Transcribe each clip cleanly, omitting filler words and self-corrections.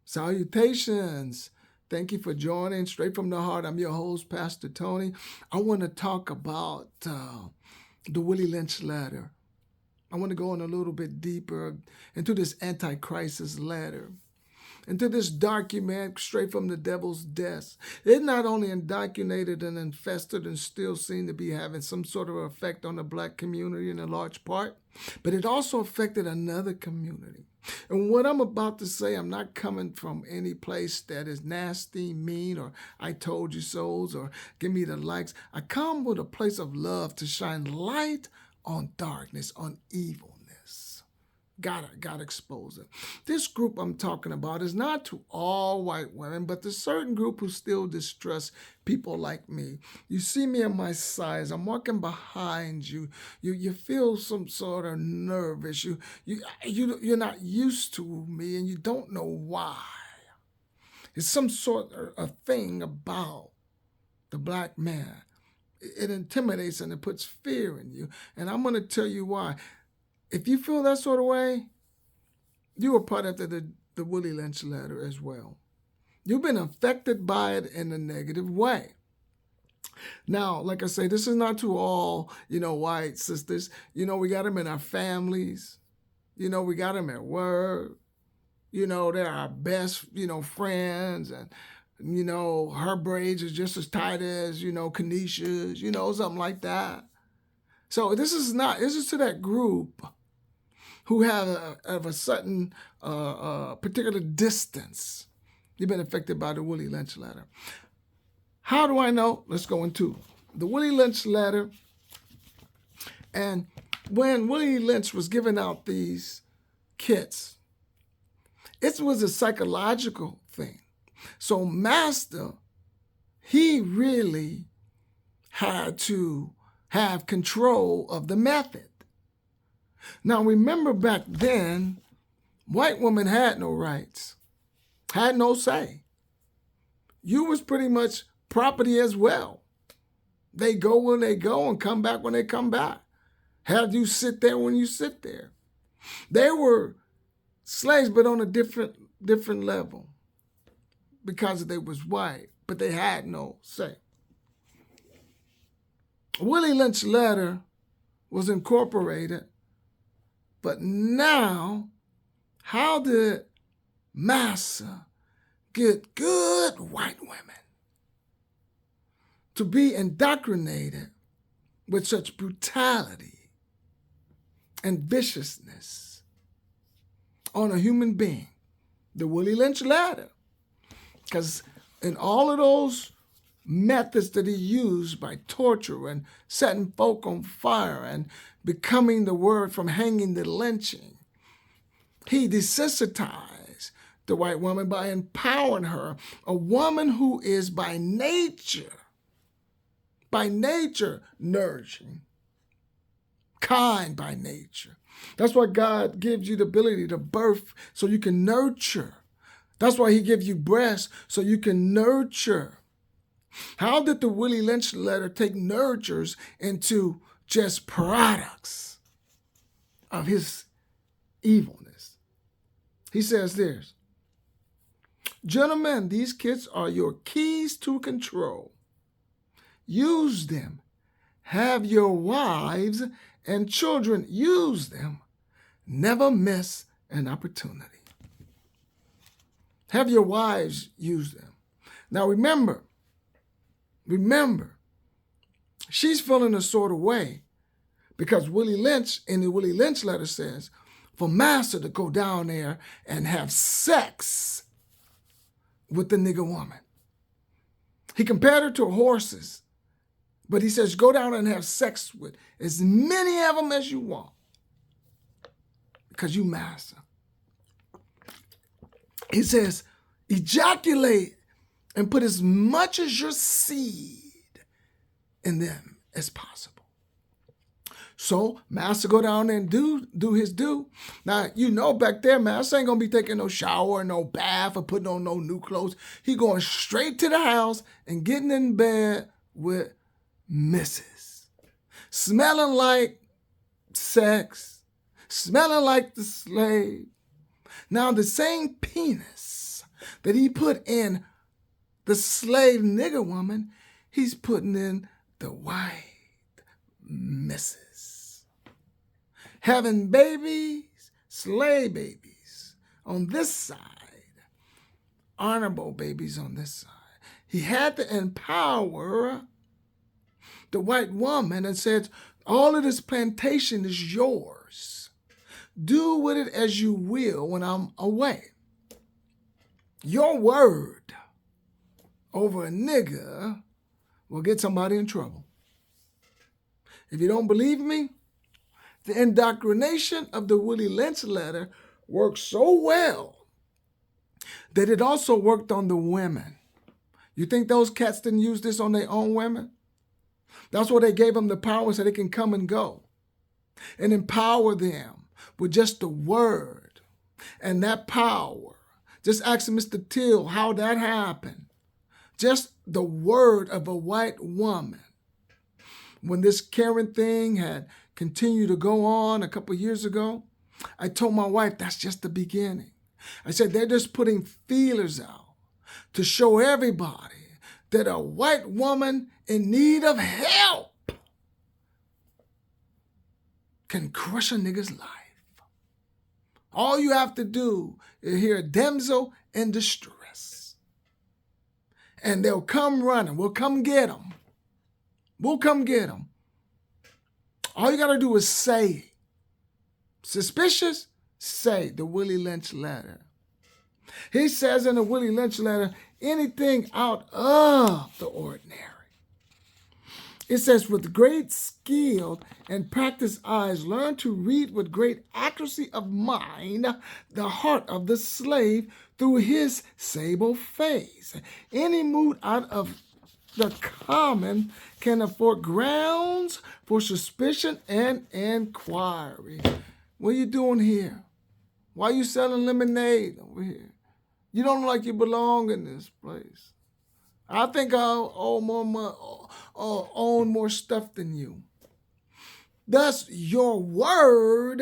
Salutations. Thank you for joining Straight from the Heart. I'm your host, Pastor Tony. I want to talk about the Willie Lynch Letter. I want to go in a little bit deeper into this anti-crisis letter, into this document straight from the devil's desk. It not only indoctrinated and infested and still seemed to be having some sort of effect on the black community in a large part, but it also affected another community. And what I'm about to say, I'm not coming from any place that is nasty, mean, or I told you so's, or give me the likes. I come with a place of love to shine light on darkness, on evilness. Gotta expose it. This group I'm talking about is not to all white women, but to a certain group who still distrust people like me. You see me in my size. I'm walking behind you. You feel some sort of nervous. You're not used to me, and you don't know why. It's some sort of thing about the black man. It intimidates and it puts fear in you. And I'm going to tell you why. If you feel that sort of way, you were part of the Willie Lynch Letter as well. You've been affected by it in a negative way. Now, like I say, this is not to all, white sisters. We got them in our families. We got them at work. They're our best, friends. And, her braids are just as tight as, Kanisha's, something like that. So this is to that group who have a certain particular distance. You've been affected by the Willie Lynch Letter. How do I know? Let's go into the Willie Lynch Letter. And when Willie Lynch was giving out these kits, it was a psychological thing. So Master, he really had to have control of the method. Now, remember back then, white women had no rights, had no say. You was pretty much property as well. They go when they go and come back when they come back. Had you sit there when you sit there. They were slaves, but on a different level because they was white, but they had no say. Willie Lynch Letter was incorporated, but now, how did Massa get good white women to be indoctrinated with such brutality and viciousness on a human being? The Willie Lynch Letter. Because in all of those methods that he used by torture and setting folk on fire and becoming the word from hanging to lynching, he desensitized the white woman by empowering her, a woman who is by nature nourishing, kind by nature. That's why God gives you the ability to birth so you can nurture. That's why he gives you breasts so you can nurture. How did the Willie Lynch Letter take nurtures into just products of his evilness? He says this, gentlemen, these kits are your keys to control. Use them. Have your wives and children use them. Never miss an opportunity. Have your wives use them. Now remember, she's feeling a sort of way because Willie Lynch in the Willie Lynch Letter says for Master to go down there and have sex with the nigger woman. He compared her to horses, but he says go down and have sex with as many of them as you want because you Master. He says ejaculate and put as much as your seed in them as possible. So Master go down there and do his due. Now, back there, Master ain't going to be taking no shower, no bath, or putting on no new clothes. He going straight to the house and getting in bed with Mrs. Smelling like sex, smelling like the slave. Now, the same penis that he put in the slave nigger woman, he's putting in the white missus. Having babies, slave babies on this side, honorable babies on this side. He had to empower the white woman and said, all of this plantation is yours. Do with it as you will when I'm away. Your word over a nigger will get somebody in trouble. If you don't believe me, the indoctrination of the Willie Lynch Letter worked so well that it also worked on the women. You think those cats didn't use this on their own women? That's why they gave them the power so they can come and go and empower them with just the word and that power. Just ask Mr. Till how that happened. Just the word of a white woman. When this Karen thing had continued to go on a couple of years ago, I told my wife that's just the beginning. I said they're just putting feelers out to show everybody that a white woman in need of help can crush a nigga's life. All you have to do is hear a damsel in distress, and they'll come running. We'll come get them. We'll come get them. All you got to do is say, suspicious, say the Willie Lynch Letter. He says in the Willie Lynch Letter, anything out of the ordinary. It says, with great skill and practiced eyes, learn to read with great accuracy of mind the heart of the slave through his sable face. Any mood out of the common can afford grounds for suspicion and inquiry. What are you doing here? Why are you selling lemonade over here? You don't look like you belong in this place. I think I'll own more stuff than you. Thus, your word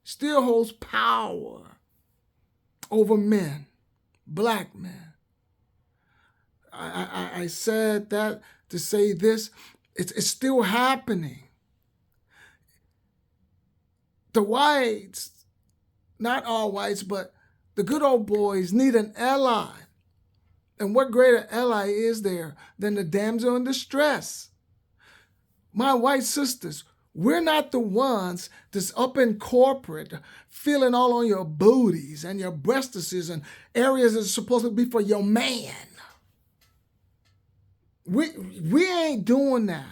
still holds power over men, black men. I said that to say this. It's still happening. The whites, not all whites, but the good old boys need an ally. And what greater ally is there than the damsel in distress? My white sisters, we're not the ones that's up in corporate feeling all on your booties and your breastises and areas that's supposed to be for your man. We ain't doing that.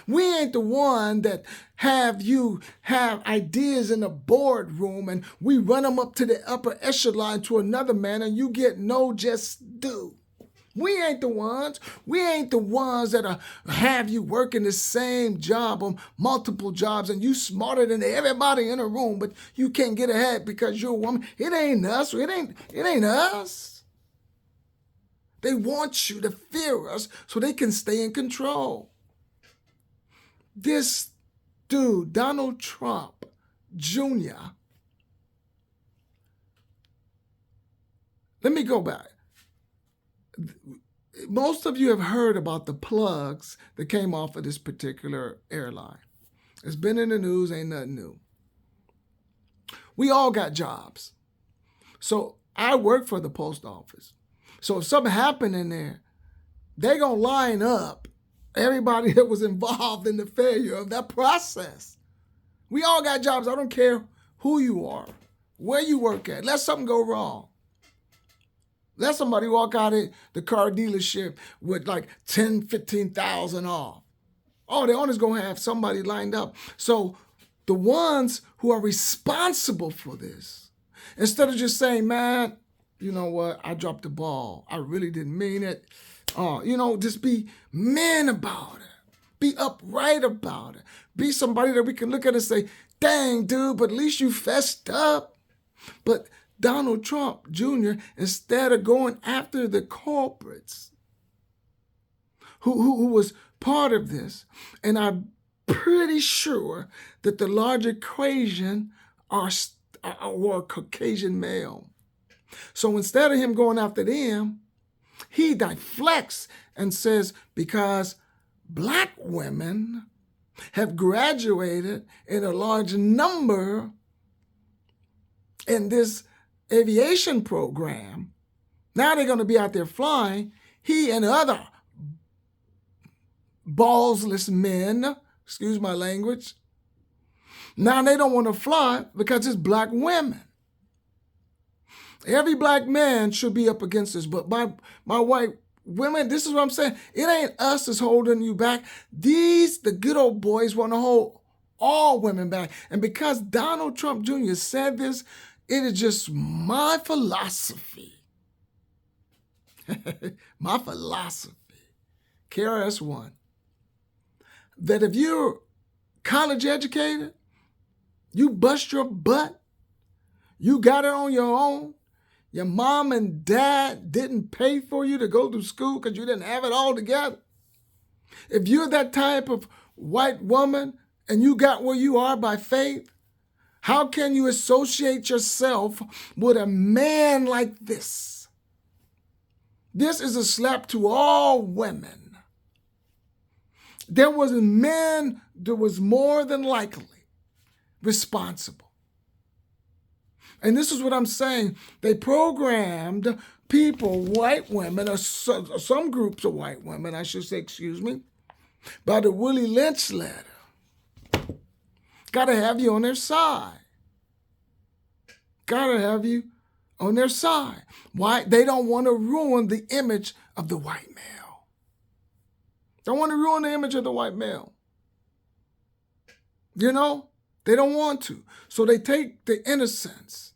We ain't the one that have you have ideas in the boardroom and we run them up to the upper echelon to another man and you get no just due. We ain't the ones. We ain't the ones that have you working the same job on multiple jobs and you smarter than everybody in the room, but you can't get ahead because you're a woman. It ain't us. It ain't us. They want you to fear us so they can stay in control. This dude, Donald Trump Jr., let me go back. Most of you have heard about the plugs that came off of this particular airline. It's been in the news, ain't nothing new. We all got jobs. So I work for the post office. So if something happened in there, they're going to line up everybody that was involved in the failure of that process. We all got jobs. I don't care who you are, where you work at. Let something go wrong. Let somebody walk out of the car dealership with like 10, 15,000 off. Oh, the owner's going to have somebody lined up. So the ones who are responsible for this, instead of just saying, man, you know what, I dropped the ball. I really didn't mean it. Just be men about it. Be upright about it. Be somebody that we can look at and say, dang, dude, but at least you fessed up. But Donald Trump Jr., instead of going after the culprits who was part of this, and I'm pretty sure that the large equation were Caucasian male. So instead of him going after them, he deflects and says, because black women have graduated in a large number in this aviation program, now they're going to be out there flying. He and other ballsless men, excuse my language, now they don't want to fly because it's black women. Every black man should be up against this, but my white women, this is what I'm saying. It ain't us that's holding you back. The good old boys, want to hold all women back. And because Donald Trump Jr. said this, it is just my philosophy. My philosophy, KRS-One, that if you're college educated, you bust your butt, you got it on your own, your mom and dad didn't pay for you to go to school because you didn't have it all together. If you're that type of white woman and you got where you are by faith, how can you associate yourself with a man like this? This is a slap to all women. There was a man that was more than likely responsible. And this is what I'm saying. They programmed people, white women, or some groups of white women, I should say, excuse me, by the Willie Lynch Letter. Got to have you on their side. Got to have you on their side. Why? They don't want to ruin the image of the white male. Don't want to ruin the image of the white male. You know, they don't want to. So they take the innocence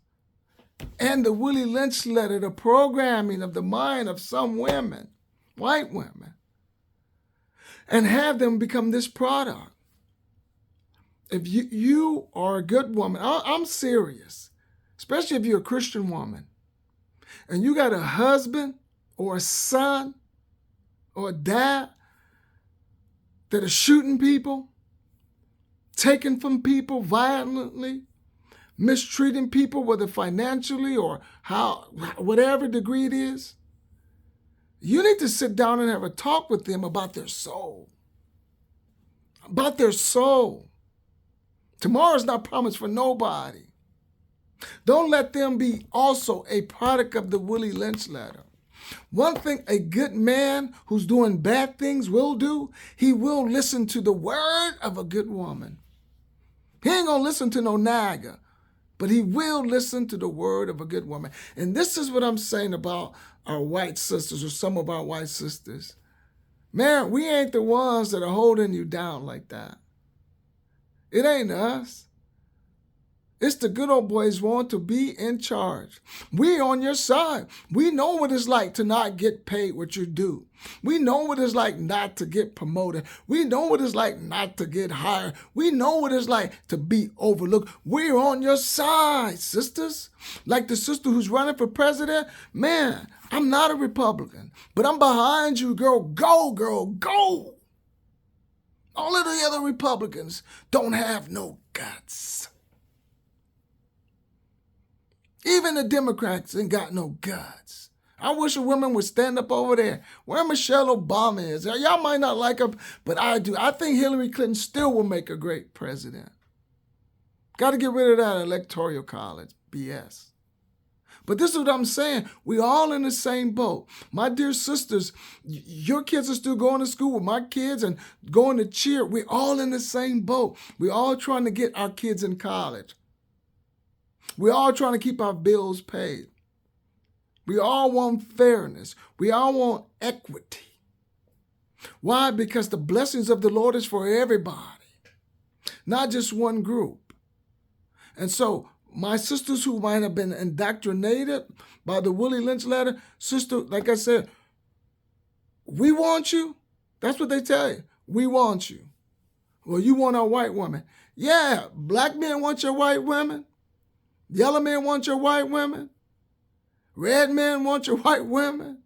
and the Willie Lynch Letter, the programming of the mind of some women, white women, and have them become this product. If you are a good woman, I'm serious, especially if you're a Christian woman, and you got a husband or a son or a dad that are shooting people, taking from people violently, mistreating people, whether financially or whatever degree it is, you need to sit down and have a talk with them about their soul. About their soul. Tomorrow's not promised for nobody. Don't let them be also a product of the Willie Lynch Letter. One thing a good man who's doing bad things will do, he will listen to the word of a good woman. He ain't going to listen to no nagger, but he will listen to the word of a good woman. And this is what I'm saying about our white sisters, or some of our white sisters. Man, we ain't the ones that are holding you down like that. It ain't us. It's the good old boys want to be in charge. We on your side. We know what it's like to not get paid what you do. We know what it's like not to get promoted. We know what it's like not to get hired. We know what it's like to be overlooked. We're on your side, sisters. Like the sister who's running for president. Man, I'm not a Republican, but I'm behind you, girl. Go, girl, go. All of the other Republicans don't have no guts. Even the Democrats ain't got no guts. I wish a woman would stand up over there where Michelle Obama is. Y'all might not like her, but I do. I think Hillary Clinton still will make a great president. Got to get rid of that electoral college BS. But this is what I'm saying. We all in the same boat. My dear sisters, your kids are still going to school with my kids and going to cheer. We're all in the same boat. We're all trying to get our kids in college. We're all trying to keep our bills paid. We all want fairness. We all want equity. Why? Because the blessings of the Lord is for everybody, not just one group. And so my sisters who might have been indoctrinated by the Willie Lynch Letter, sister, like I said, we want you. That's what they tell you. We want you. Well, you want our white woman. Yeah, black men want your white women. Yellow men want your white women. Red men want your white women.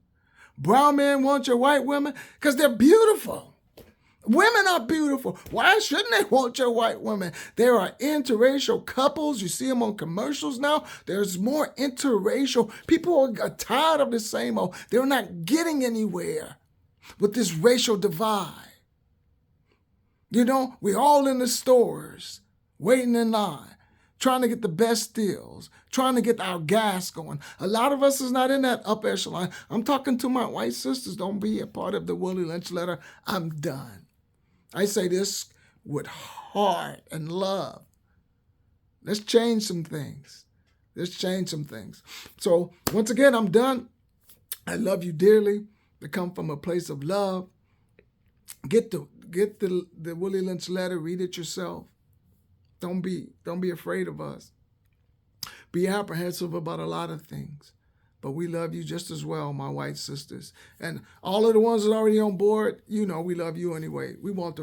Brown men want your white women because they're beautiful. Women are beautiful. Why shouldn't they want your white woman? There are interracial couples. You see them on commercials now. There's more interracial. People are tired of the same old. They're not getting anywhere with this racial divide. You know, we're all in the stores, waiting in line, trying to get the best deals, trying to get our gas going. A lot of us is not in that upper echelon. I'm talking to my white sisters. Don't be a part of the Willie Lynch letter. I'm done. I say this with heart and love. Let's change some things. Let's change some things. So once again, I'm done. I love you dearly. To come from a place of love. Get the Willie Lynch letter. Read it yourself. Don't be afraid of us. Be apprehensive about a lot of things. But we love you just as well, my white sisters. And all of the ones that are already on board, you know we love you anyway. We want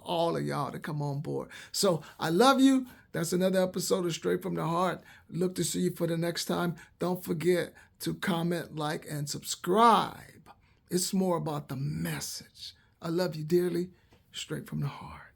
all of y'all to come on board. So I love you. That's another episode of Straight from the Heart. Look to see you for the next time. Don't forget to comment, like, and subscribe. It's more about the message. I love you dearly. Straight from the heart.